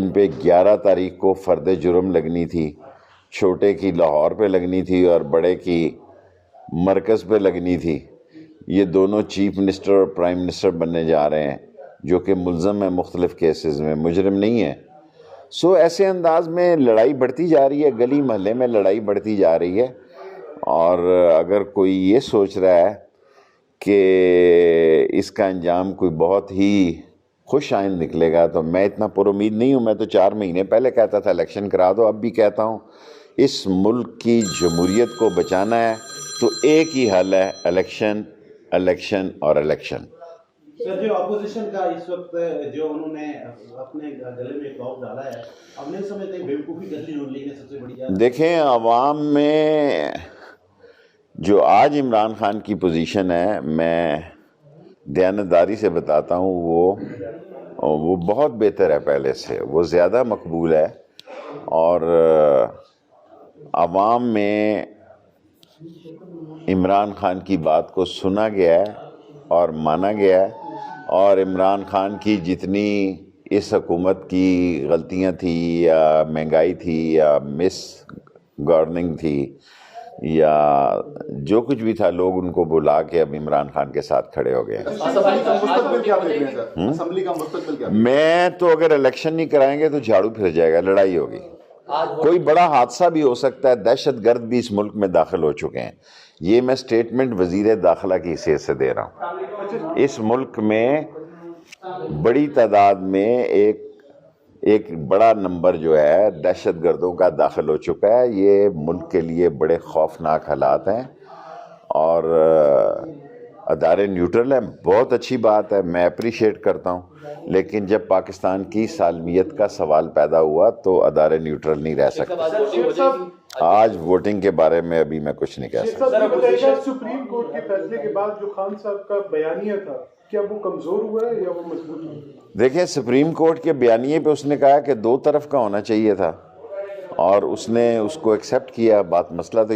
इन पे 11 तारीख को फ़र्द जुर्म लगनी थी, छोटे की लाहौर पे लगनी थी और बड़े की मरकज़ पे लगनी थी। ये दोनों चीफ मिनिस्टर और प्राइम मिनिस्टर बनने जा रहे हैं, जो कि मुल्ज़म है मुख्तलिफ़ केसेस में, मुजरिम नहीं है। सो ऐसे अंदाज में लड़ाई बढ़ती जा रही है, गली महल्ले में लड़ाई बढ़ती जा रही है। और अगर कोई ये सोच रहा है कि इसका अंजाम कोई बहुत ही खुश आइंद निकलेगा, तो मैं इतना पुरुमीद नहीं हूँ। मैं तो 4 महीने पहले कहता था इलेक्शन करा दो, अब भी कहता हूँ इस मुल्क की जमहूरियत को बचाना है तो एक ही हल है, इलेक्शन, इलेक्शन और इलेक्शन। सर, जो अपोजिशन का इस वक्त जो उन्होंने अपने गले में खौफ डाला है, अब नहीं समझते बेवकूफ़ी कर ली नून लीग ने सबसे बड़ी। देखें, अवाम में जो आज इमरान खान की पोजीशन है, मैं दयानतदारी से बताता हूँ, वो बहुत बेहतर है पहले से, वो ज़्यादा मकबूल है। और अवाम में इमरान खान की बात को सुना गया है और माना गया है। और इमरान खान की जितनी इस हुकूमत की गलतियां थी या महंगाई थी या मिस गवर्निंग थी या जो कुछ भी था, लोग उनको बुला के अब इमरान खान के साथ खड़े हो गए। मैं तो अगर इलेक्शन नहीं कराएंगे तो झाड़ू फिर जाएगा, लड़ाई होगी, कोई बड़ा हादसा भी हो सकता है। दहशतगर्द भी इस मुल्क में दाखिल हो चुके हैं। ये मैं स्टेटमेंट वजीर दाखिला की हैसियत से दे रहा हूँ। इस मुल्क में बड़ी तादाद में एक बड़ा नंबर जो है दहशतगर्दों का दाखिल हो चुका है। ये मुल्क के लिए बड़े खौफनाक हालात हैं। और अदारे न्यूट्रल हैं, बहुत अच्छी बात है, मैं अप्रिशिएट करता हूँ। लेकिन जब पाकिस्तान की सालमियत का सवाल पैदा हुआ तो अदारे न्यूट्रल नहीं रह सकते। आज वोटिंग के बारे में अभी मैं कुछ नहीं कह सकता। सुप्रीम कोर्ट के फैसले के बाद जो खान साहब का बयानिया था, क्या वो कमजोर हुआ है या वो मजबूत हुआ? देखिए, सुप्रीम कोर्ट के बयानिए पे उसने कहा कि 2 तरफ का होना चाहिए था और उसने उसको एक्सेप्ट किया। बात मसला तो